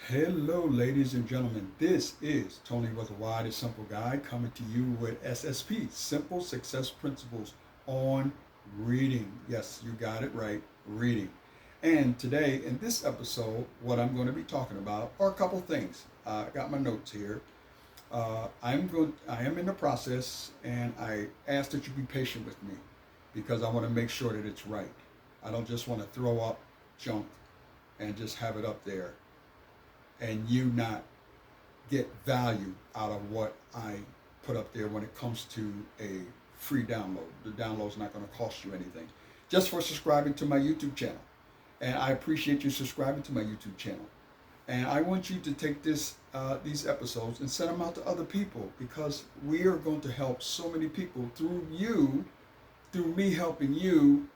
Hello, ladies and gentlemen. This is Tony with a Y, the Simple Guy, coming to you with S.S.P, Simple Success Principles on Reading. Yes, you got it right, reading. And today, in this episode, what I'm going to be talking about are a couple things. I got my notes here. I am in the process, and I ask that you be patient with me because I want to make sure that it's right. I don't just want to throw up junk and just have it up there and you not get value out of what I put up there when it comes to a free download. The download's not going to cost you anything. Just for subscribing to my YouTube channel. And I appreciate you subscribing to my YouTube channel. And I want you to take these episodes and send them out to other people because we are going to help so many people through you, through me helping you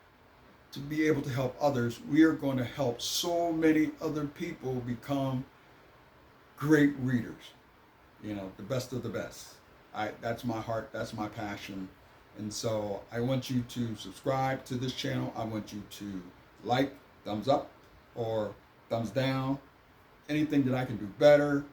to be able to help others. We are going to help so many other people become great readers, the best of the best. That's my heart, that's my passion. And so I want you to subscribe to this channel. I want you to like, thumbs up, or thumbs down. Anything that I can do better,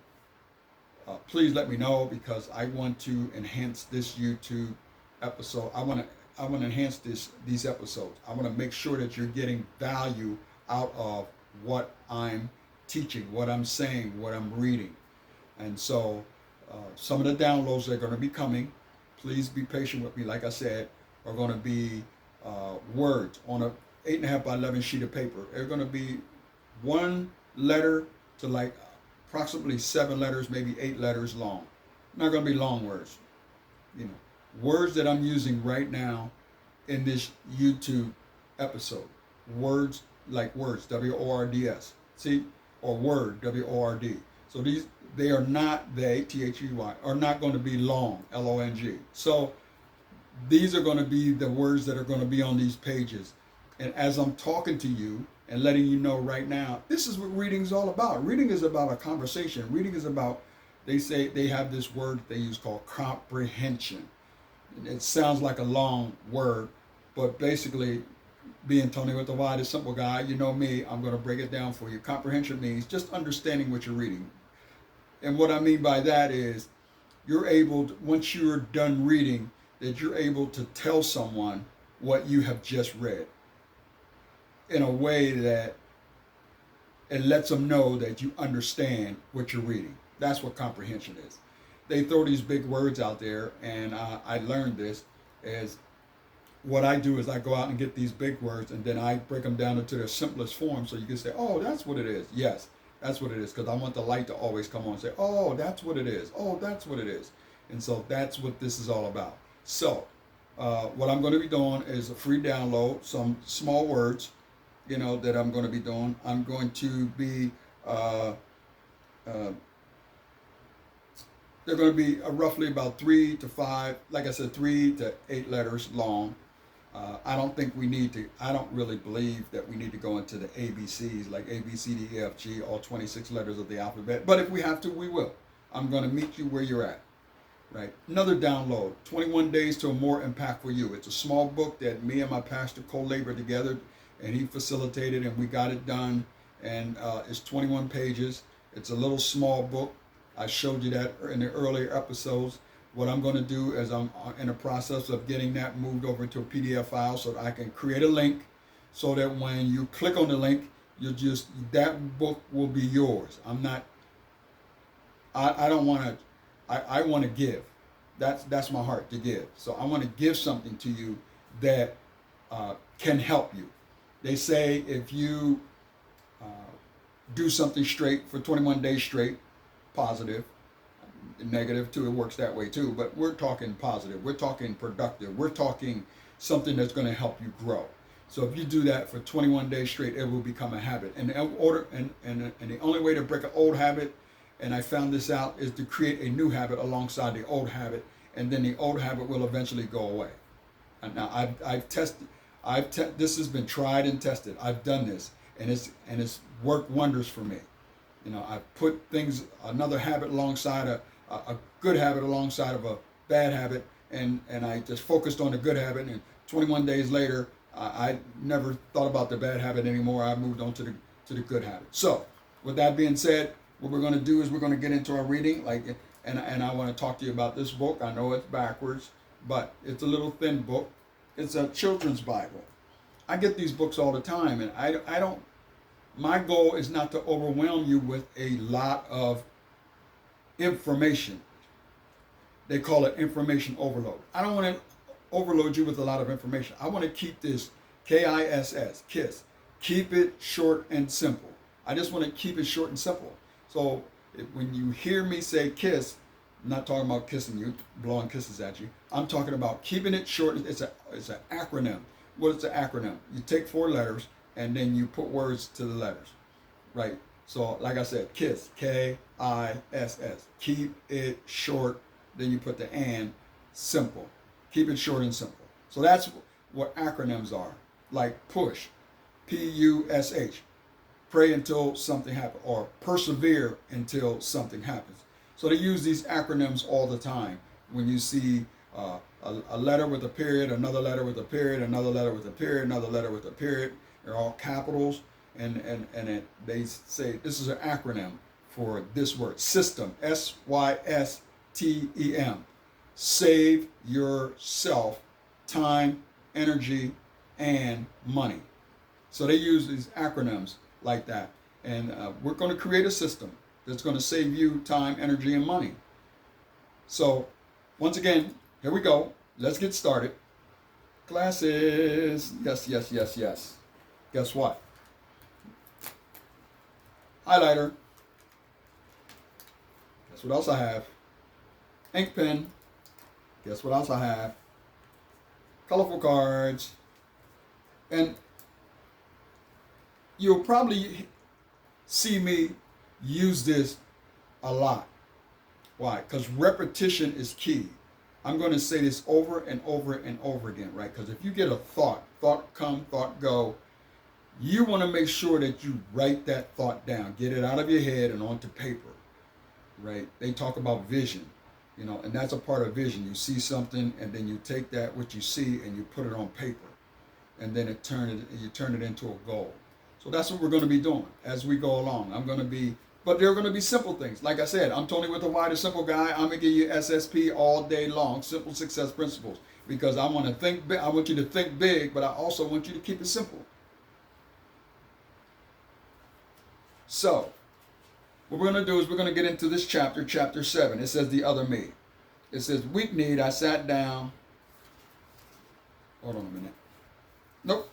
please let me know because I want to enhance this YouTube episode. I want to enhance these episodes. I want to make sure that you're getting value out of what I'm teaching, what I'm saying, what I'm reading. And so some of the downloads that are going to be coming, please be patient with me, like I said, are going to be words on a 8.5 by 11 sheet of paper. They're going to be one letter to like approximately 7 letters, maybe 8 letters long. Not going to be long words. Words that I'm using right now in this YouTube episode. Words like words, W-O-R-D-S. See? Or word, W-O-R-D. So they are not, T-H-E-Y, are not going to be long, L-O-N-G. So these are going to be the words that are going to be on these pages. And as I'm talking to you and letting you know right now, this is what reading is all about. Reading is about a conversation. Reading is about, they say, they have this word they use called comprehension. It sounds like a long word, but basically, being Tony with the Y, the Simple Guy, you know me, I'm going to break it down for you. Comprehension means just understanding what you're reading. And what I mean by that is you're able, once you're done reading, that you're able to tell someone what you have just read in a way that it lets them know that you understand what you're reading. That's what comprehension is. They throw these big words out there, and I learned this as what I do is I go out and get these big words and then I break them down into their simplest form so you can say, oh, that's what it is. Yes, that's what it is, because I want the light to always come on and say, oh, that's what it is. Oh, that's what it is. And so that's what this is all about. So what I'm going to be doing is a free download, some small words, that I'm going to be doing. I'm going to be, they're going to be roughly about 3 to 5, like I said, 3 to 8 letters long. I don't really believe that we need to go into the ABCs, like A, B, C, D, E, F, G, all 26 letters of the alphabet. But if we have to, we will. I'm going to meet you where you're at, right? Another download, 21 Days to a More Impactful You. It's a small book that me and my pastor co-labored together, and he facilitated, and we got it done. And it's 21 pages. It's a little small book. I showed you that in the earlier episodes. What I'm going to do is I'm in the process of getting that moved over to a PDF file so that I can create a link so that when you click on the link, that book will be yours. I don't want to, I want to give. That's my heart, to give. So I want to give something to you that can help you. They say if you do something straight for 21 days straight, positive, negative too, it works that way too, but we're talking positive, we're talking productive, we're talking something that's going to help you grow. So if you do that for 21 days straight, it will become a habit. And the only way to break an old habit, and I found this out, is to create a new habit alongside the old habit, and then the old habit will eventually go away. And now this has been tried and tested. I've done this, and it's worked wonders for me. I put another habit alongside a good habit alongside of a bad habit, and I just focused on the good habit, and 21 days later, I never thought about the bad habit anymore. I moved on to the good habit. So, with that being said, what we're going to do is we're going to get into our reading. And I want to talk to you about this book. I know it's backwards, but it's a little thin book. It's a children's Bible. I get these books all the time, and I don't. My goal is not to overwhelm you with a lot of information. They call it information overload. I don't want to overload you with a lot of information. I want to keep this KISS, KISS. Keep it short and simple. I just want to keep it short and simple. So when you hear me say kiss, I'm not talking about kissing you, blowing kisses at you. I'm talking about keeping it short. It's an acronym. What is an acronym? You take 4 letters and then you put words to the letters, right? So like I said, KISS, KISS. Keep it short. Then you put the and, simple. Keep it short and simple. So that's what acronyms are. Like push, PUSH. Pray until something happens, or persevere until something happens. So they use these acronyms all the time. When you see a letter with a period, another letter with a period, another letter with a period, another letter with a period, they're all capitals, and they say this is an acronym for this word, system, SYSTEM. Save yourself time, energy, and money. So they use these acronyms like that. And we're going to create a system that's going to save you time, energy, and money. So once again, here we go. Let's get started. Glasses. Yes, yes, yes, yes. Guess what? Highlighter. Guess what else I have? Ink pen. Guess what else I have? Colorful cards. And you'll probably see me use this a lot. Why? Because repetition is key. I'm going to say this over and over and over again, right? Because if you get a thought come, thought go, you want to make sure that you write that thought down, get it out of your head and onto paper, right? They talk about vision, and that's a part of vision. You see something and then you take that, what you see, and you put it on paper, and then you turn it into a goal. So that's what we're going to be doing as we go along. But there are going to be simple things. Like I said, I'm TonY with the Why, the Simple Guy. I'm going to give you S.S.P all day long, simple success principles, because I want to think big. I want you to think big, but I also want you to keep it simple. So what we're going to do is we're going to get into this chapter 7. It says the other me. It says, weak need, I sat down. Hold on a minute. Nope.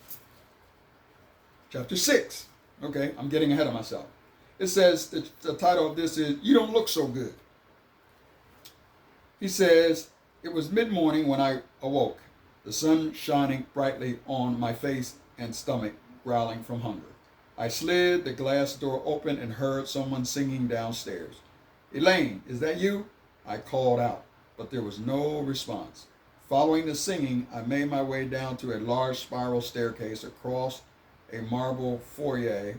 Chapter 6. Okay, I'm getting ahead of myself. It says, the title of this is, You Don't Look So Good. He says, it was mid-morning when I awoke, the sun shining brightly on my face and stomach, growling from hunger. I slid the glass door open and heard someone singing downstairs. Elaine, is that you? I called out, but there was no response. Following the singing, I made my way down to a large spiral staircase across a marble foyer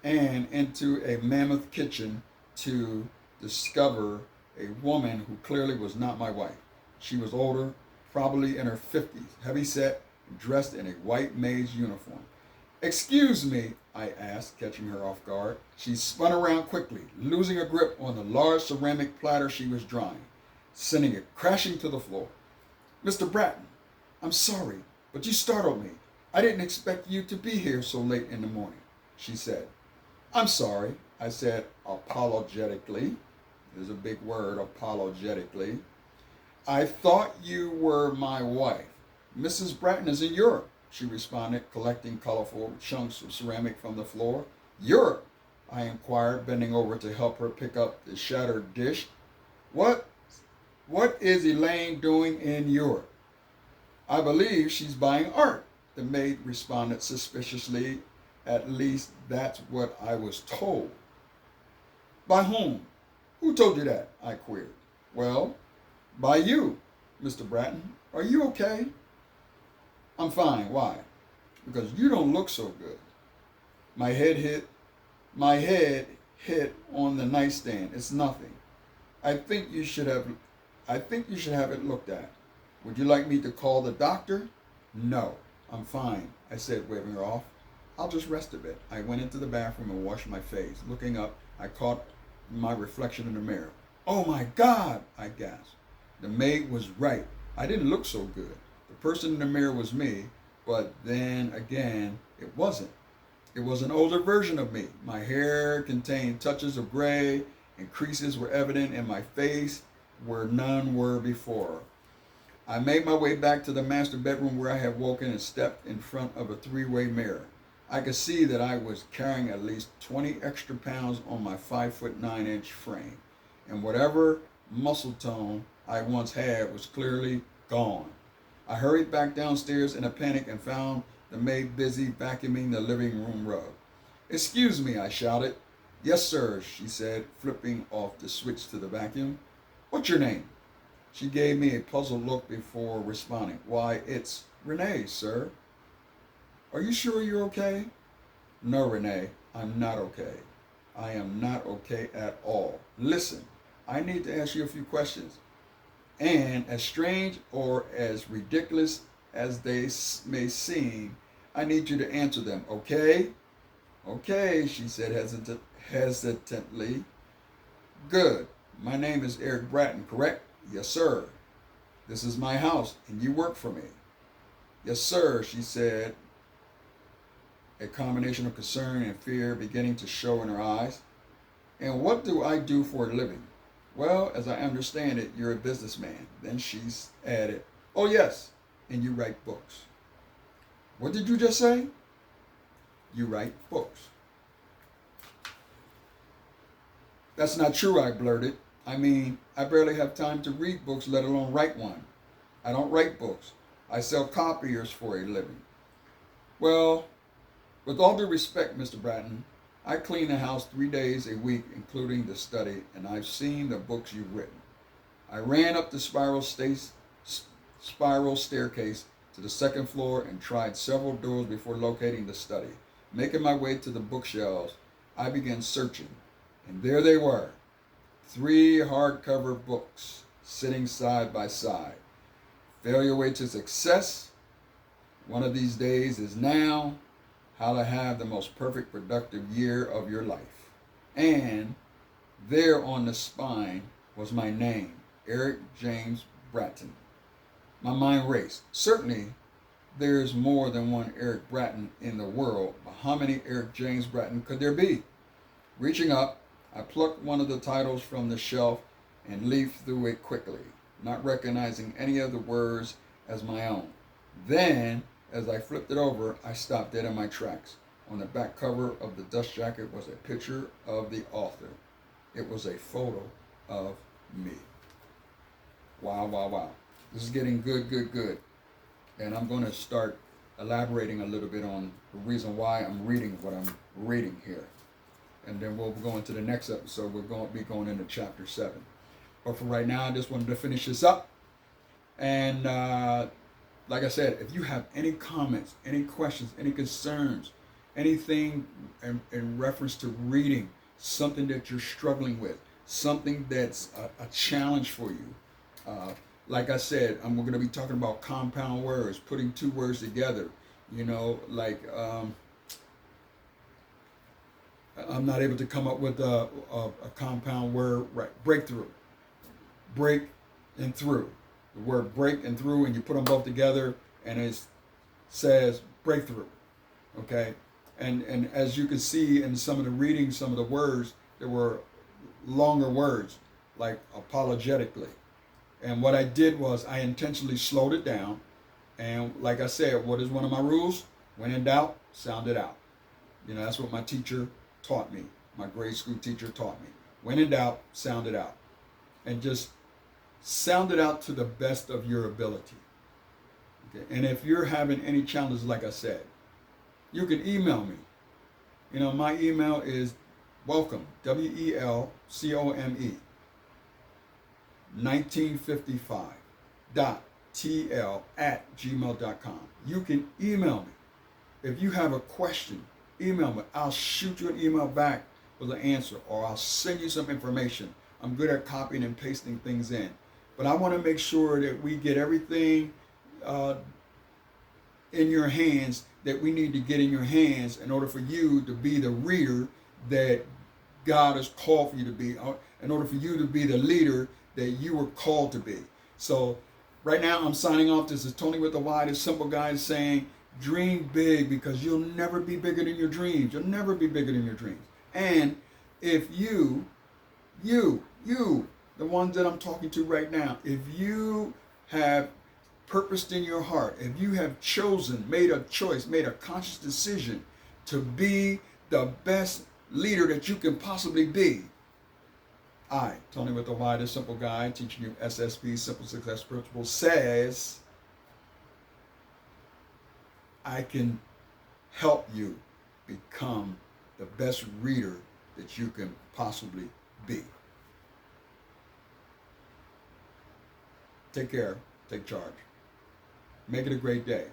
and into a mammoth kitchen to discover a woman who clearly was not my wife. She was older, probably in her 50s, heavy-set, dressed in a white maid's uniform. Excuse me, I asked, catching her off guard. She spun around quickly, losing her grip on the large ceramic platter she was drying, sending it crashing to the floor. Mr. Bratton, I'm sorry, but you startled me. I didn't expect you to be here so late in the morning, she said. I'm sorry, I said apologetically. There's a big word, apologetically. I thought you were my wife. Mrs. Bratton is in Europe, she responded, collecting colorful chunks of ceramic from the floor. Europe? I inquired, bending over to help her pick up the shattered dish. What is Elaine doing in Europe? I believe she's buying art, the maid responded suspiciously. At least that's what I was told. By whom? Who told you that? I queried. Well, by you, Mr. Bratton. Are you okay? I'm fine. Why? Because you don't look so good. My head hit on the nightstand. It's nothing. I think you should have it looked at. Would you like me to call the doctor? No, I'm fine, I said, waving her off. I'll just rest a bit. I went into the bathroom and washed my face. Looking up, I caught my reflection in the mirror. Oh my God, I gasped. The maid was right. I didn't look so good. The person in the mirror was me, but then again, it wasn't. It was an older version of me. My hair contained touches of gray, and creases were evident in my face where none were before. I made my way back to the master bedroom where I had woken and stepped in front of a three-way mirror. I could see that I was carrying at least 20 extra pounds on my 5'9" frame, and whatever muscle tone I once had was clearly gone. I hurried back downstairs in a panic and found the maid busy vacuuming the living room rug. Excuse me, I shouted. Yes, sir, she said, flipping off the switch to the vacuum. What's your name? She gave me a puzzled look before responding. Why, it's Renee, sir. Are you sure you're okay? No, Renee, I'm not okay. I am not okay at all. Listen, I need to ask you a few questions. And as strange or as ridiculous as they may seem, I need you to answer them, okay? Okay, she said hesitantly. Good. My name is Eric Bratton, correct? Yes, sir. This is my house, and you work for me. Yes, sir, she said, a combination of concern and fear beginning to show in her eyes. And what do I do for a living? Well, as I understand it, you're a businessman. Then she added, oh, yes, and you write books. What did you just say? You write books. That's not true, I blurted. I mean, I barely have time to read books, let alone write one. I don't write books. I sell copiers for a living. Well, with all due respect, Mr. Bratton, I clean the house 3 days a week, including the study, and I've seen the books you've written. I ran up the spiral staircase to the second floor and tried several doors before locating the study. Making my way to the bookshelves, I began searching, and there they were. 3 hardcover books sitting side by side. Failure Way to Success, One of These Days Is Now, How to Have the Most Perfect Productive Year of Your Life. And there on the spine was my name, Eric James Bratton. My mind raced. Certainly, there's more than one Eric Bratton in the world, but how many Eric James Bratton could there be? Reaching up, I plucked one of the titles from the shelf and leafed through it quickly, not recognizing any of the words as my own. Then, as I flipped it over, I stopped dead in my tracks. On the back cover of the dust jacket was a picture of the author. It was a photo of me. Wow, wow, wow. This is getting good. And I'm going to start elaborating a little bit on the reason why I'm reading what I'm reading here. And then we'll go into the next episode. We're going to be going into chapter 7. But for right now, I just wanted to finish this up. And like I said, if you have any comments, any questions, any concerns, anything in reference to reading, something that you're struggling with, something that's a challenge for you. Like I said, we're going to be talking about compound words, putting 2 words together. You know, like I'm not able to come up with a compound word, right? Breakthrough. Break and through. The word break and through, and you put them both together, and it says breakthrough. Okay? And as you can see in some of the reading, some of the words, there were longer words, like apologetically. And what I did was I intentionally slowed it down. And like I said, what is one of my rules? When in doubt, sound it out. You know, that's what my teacher taught me. My grade school teacher taught me. When in doubt, sound it out. And just sound it out to the best of your ability. Okay? And if you're having any challenges, like I said, you can email me. You know, my email is welcome, WELCOME, 1955.tl@gmail.com. You can email me. If you have a question, email me. I'll shoot you an email back with an answer, or I'll send you some information. I'm good at copying and pasting things in. But I want to make sure that we get everything in your hands that we need to get in your hands in order for you to be the reader that God has called for you to be, in order for you to be the leader that you were called to be. So right now I'm signing off. This is Tony with the Y, the simple guy, saying dream big, because you'll never be bigger than your dreams. You'll never be bigger than your dreams. And if you, the ones that I'm talking to right now, if you have purposed in your heart, if you have chosen, made a choice, made a conscious decision to be the best leader that you can possibly be, I, Tony with the Y, the simple guy, teaching you S.S.P, Simple Success Principles, says I can help you become the best reader that you can possibly be. Take care. Take charge. Make it a great day.